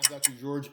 Dr. George.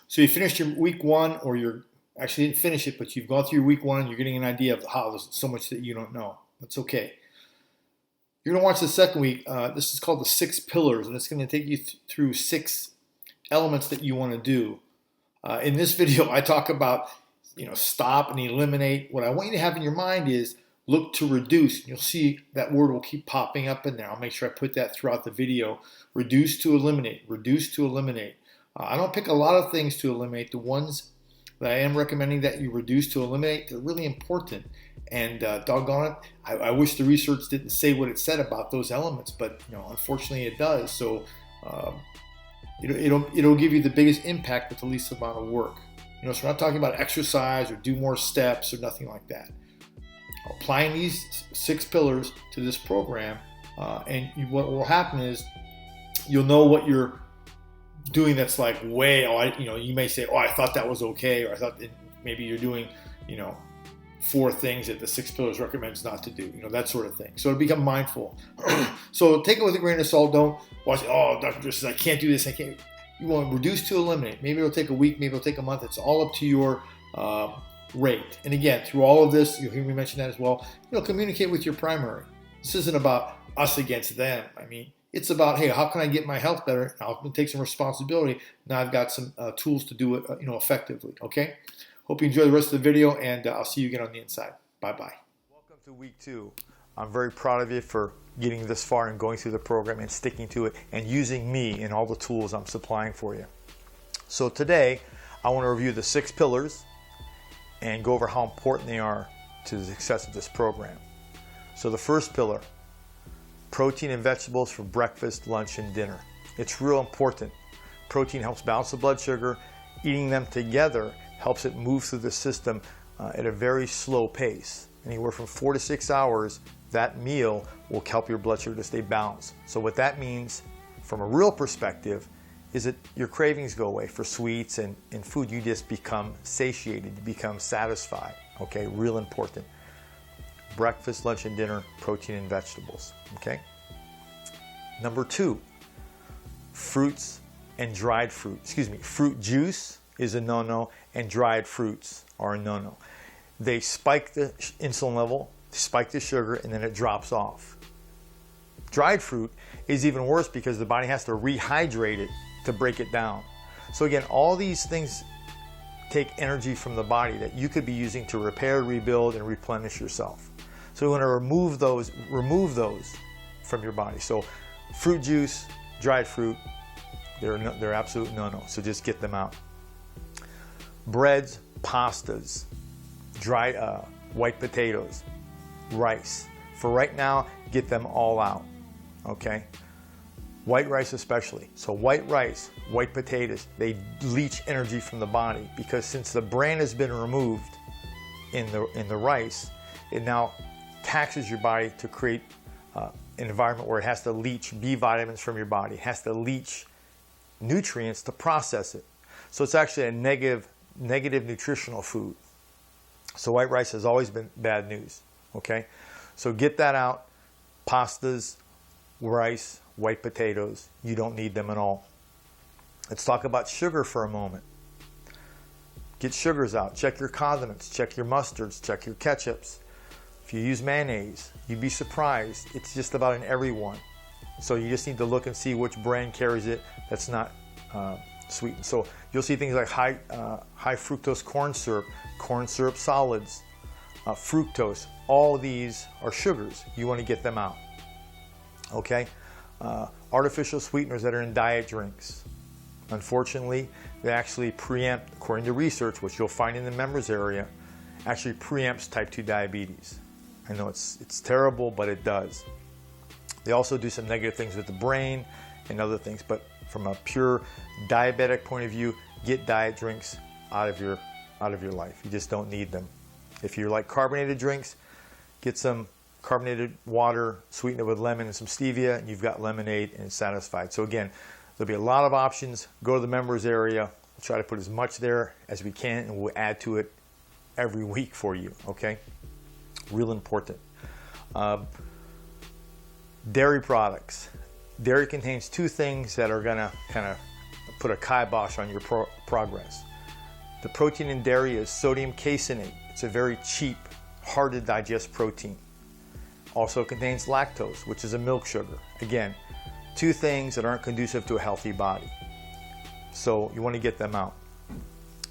So you finished your week one, or you're actually didn't finish it, but you've gone through your week one and you're getting an idea of how there's so much that you don't know. That's okay. You're going to watch the second week. This is called the 6 pillars, and it's going to take you through 6 elements that you want to do. In this video, I talk about, stop and eliminate. What I want you to have in your mind is look to reduce. You'll see that word will keep popping up in there. I'll make sure I put that throughout the video. Reduce to eliminate. Reduce to eliminate. I don't pick a lot of things to eliminate. The ones that I am recommending that you reduce to eliminate, they're really important. And doggone it, I wish the research didn't say what it said about those elements, but unfortunately it does. So it'll give you the biggest impact with the least amount of work. So we're not talking about exercise or do more steps or nothing like that. Applying these 6 pillars to this program, what will happen is you'll know what you're doing that's like you may say, I thought that was okay, or I thought that maybe you're doing 4 things that the 6 pillars recommends not to do, that sort of thing. So to become mindful. So take it with a grain of salt. Don't watch, Dr. George says I can't do this, I can't. You want to reduce to eliminate. Maybe it'll take a week, maybe it'll take a month. It's all up to your rate. And again, through all of this, you'll hear me mention that as well, communicate with your primary. This isn't about us against them. It's about, hey, how can I get my health better? I'll take some responsibility. Now I've got some tools to do it, effectively. Okay. Hope you enjoy the rest of the video, and I'll see you again on the inside. Bye-bye. Welcome to week 2. I'm very proud of you for getting this far and going through the program and sticking to it and using me and all the tools I'm supplying for you. So today, I want to review the 6 pillars and go over how important they are to the success of this program. So the first pillar, protein and vegetables for breakfast, lunch, and dinner. It's real important. Protein helps balance the blood sugar. Eating them together helps it move through the system at a very slow pace. Anywhere from 4 to 6 hours, that meal will help your blood sugar to stay balanced. So what that means from a real perspective is that your cravings go away for sweets and food. You just become satiated, you become satisfied. Okay, real important. Breakfast, lunch, and dinner, protein and vegetables. Okay. Number 2, fruits and dried fruit. Fruit juice is a no-no, and dried fruits are a no-no. They spike the insulin level, spike the sugar, and then it drops off. Dried fruit is even worse because the body has to rehydrate it to break it down. So again, all these things take energy from the body that you could be using to repair, rebuild, and replenish yourself. So we want to remove those from your body. So fruit juice, dried fruit, they're absolute no-no. So just get them out. Breads, pastas, dried white potatoes, rice. For right now, get them all out. Okay. White rice especially. So white rice, white potatoes, they leach energy from the body because since the bran has been removed in the rice, it now taxes your body to create an environment where it has to leach B vitamins from your body. It has to leach nutrients to process it. So it's actually a negative nutritional food. So white rice has always been bad news. Okay, so get that out. Pastas, rice, white potatoes, you don't need them at all. Let's talk about sugar for a moment. Get sugars out. Check your condiments, check your mustards, check your ketchups. If you use mayonnaise, you'd be surprised. It's just about in every one. So you just need to look and see which brand carries it that's not sweetened. So you'll see things like high fructose corn syrup solids, fructose. All of these are sugars. You want to get them out. Okay? Artificial sweeteners that are in diet drinks. Unfortunately, they actually preempt, according to research, which you'll find in the members area, actually preempts type 2 diabetes. I know it's terrible, but it does. They also do some negative things with the brain and other things, but from a pure diabetic point of view, get diet drinks out of your life. You just don't need them. If you like carbonated drinks, get some carbonated water, sweeten it with lemon and some stevia, and you've got lemonade and it's satisfied. So again, there'll be a lot of options. Go to the members area. We'll try to put as much there as we can, and we'll add to it every week for you, okay? Real important. Dairy products. Dairy contains 2 things that are going to kind of put a kibosh on your progress. The protein in dairy is sodium caseinate. It's a very cheap, hard to digest protein. Also contains lactose, which is a milk sugar. Again, two things that aren't conducive to a healthy body. So you want to get them out.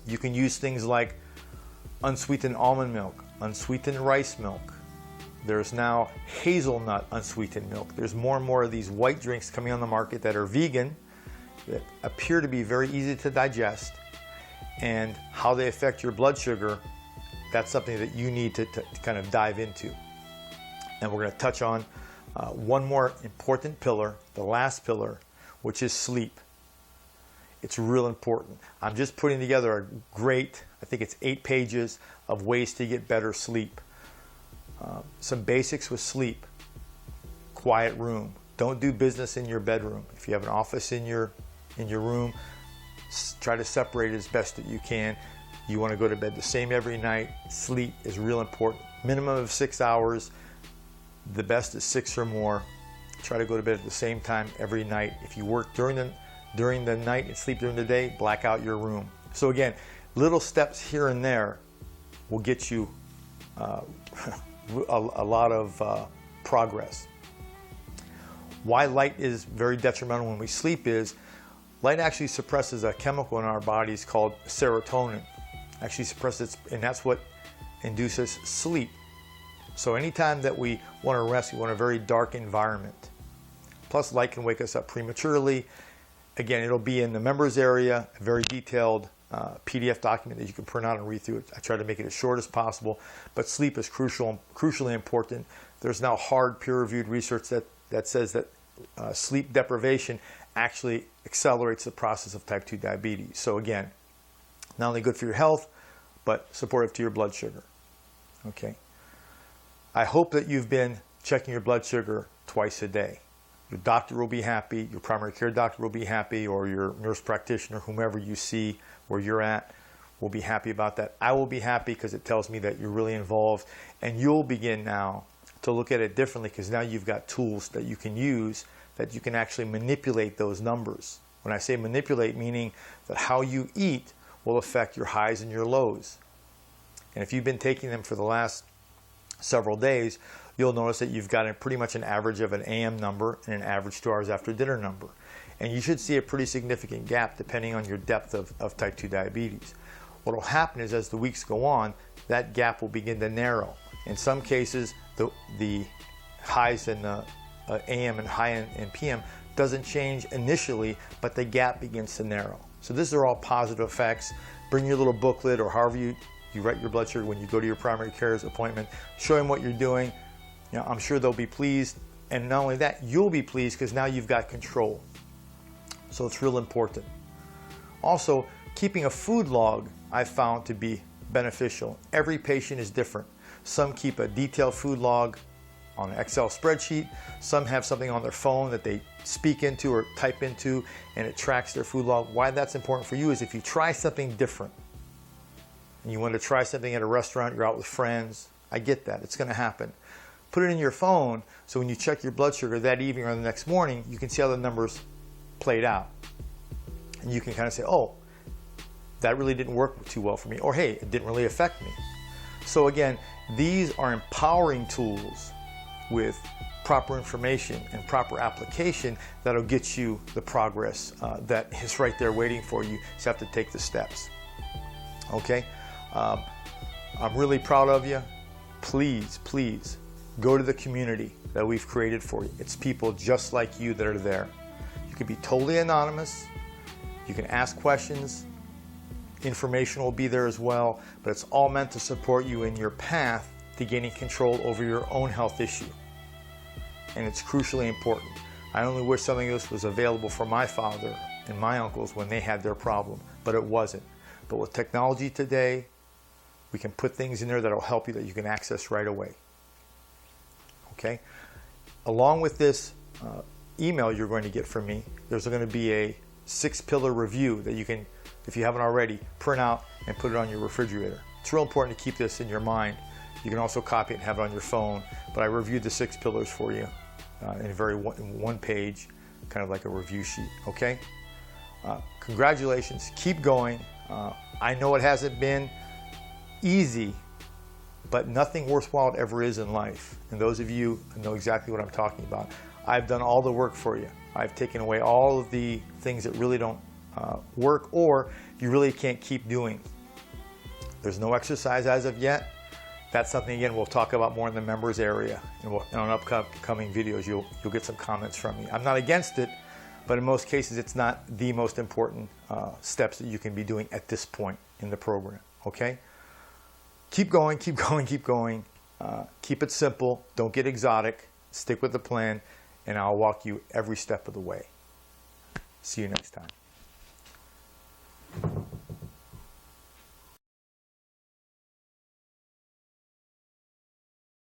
You can use things like unsweetened almond milk, unsweetened rice milk. There's now hazelnut unsweetened milk. There's more and more of these white drinks coming on the market that are vegan, that appear to be very easy to digest, and how they affect your blood sugar, that's something that you need to kind of dive into. And we're going to touch on one more important pillar, the last pillar, which is sleep. It's real important. I'm just putting together a great, I think it's 8 pages of ways to get better sleep. Some basics with sleep. Quiet room. Don't do business in your bedroom. If you have an office in your room, try to separate it as best that you can. You want to go to bed the same every night. Sleep is real important. Minimum of 6 hours. The best is 6 or more. Try to go to bed at the same time every night. If you work during the night and sleep during the day, black out your room. So again, little steps here and there will get you a lot of progress. Why light is very detrimental when we sleep is light actually suppresses a chemical in our bodies called serotonin. Actually suppresses, and that's what induces sleep. So anytime that we want to rest, we want a very dark environment. Plus light can wake us up prematurely. Again, it'll be in the members area, a very detailed PDF document that you can print out and read through it. I try to make it as short as possible, but sleep is crucially important. There's now hard peer-reviewed research that says that sleep deprivation actually accelerates the process of type 2 diabetes. So again, not only good for your health, but supportive to your blood sugar. Okay. I hope that you've been checking your blood sugar twice a day. Your doctor will be happy, your primary care doctor will be happy, or your nurse practitioner, whomever you see where you're at, will be happy about that. I will be happy because it tells me that you're really involved, and you'll begin now to look at it differently because now you've got tools that you can use that you can actually manipulate those numbers. When I say manipulate, meaning that how you eat will affect your highs and your lows. And if you've been taking them for the last several days, you'll notice that you've got pretty much an average of an AM number and an average 2 hours after dinner number. And you should see a pretty significant gap depending on your depth of type 2 diabetes. What will happen is as the weeks go on, that gap will begin to narrow. In some cases, the highs in the AM and high in PM doesn't change initially, but the gap begins to narrow. So these are all positive effects. Bring your little booklet or however you write your blood sugar when you go to your primary care's appointment. Show them what you're doing. You know, I'm sure they'll be pleased. And not only that, you'll be pleased because now you've got control. So it's real important. Also, keeping a food log I've found to be beneficial. Every patient is different. Some keep a detailed food log on an Excel spreadsheet. Some have something on their phone that they speak into or type into and it tracks their food log. Why that's important for you is if you try something different and you want to try something at a restaurant, you're out with friends, I get that, it's going to happen. Put it in your phone so when you check your blood sugar that evening or the next morning, you can see how the numbers played out. And you can kind of say, oh, that really didn't work too well for me, or hey, it didn't really affect me. So again, these are empowering tools with proper information and proper application that'll get you the progress that is right there waiting for you. You just have to take the steps. Okay? I'm really proud of you. Please, please go to the community that we've created for you. It's people just like you that are there. You can be totally anonymous. You can ask questions. Information will be there as well, but it's all meant to support you in your path to gaining control over your own health issue. And it's crucially important. I only wish something else was available for my father and my uncles when they had their problem, but it wasn't. But with technology today, we can put things in there that'll help you that you can access right away. Okay? Along with this email you're going to get from me, there's going to be a 6-pillar review that you can, if you haven't already, print out and put it on your refrigerator. It's real important to keep this in your mind. You can also copy it and have it on your phone, but I reviewed the 6 pillars for you in a very one page, kind of like a review sheet, okay? Congratulations, keep going. I know it hasn't been easy, but nothing worthwhile ever is in life. And those of you know exactly what I'm talking about. I've done all the work for you. I've taken away all of the things that really don't work, or you really can't keep doing. There's no exercise as of yet. That's something, again, we'll talk about more in the members area. And on upcoming videos, you'll get some comments from me. I'm not against it, but in most cases, it's not the most important steps that you can be doing at this point in the program, okay? Keep going, keep going, keep going. Keep it simple. Don't get exotic. Stick with the plan, and I'll walk you every step of the way. See you next time.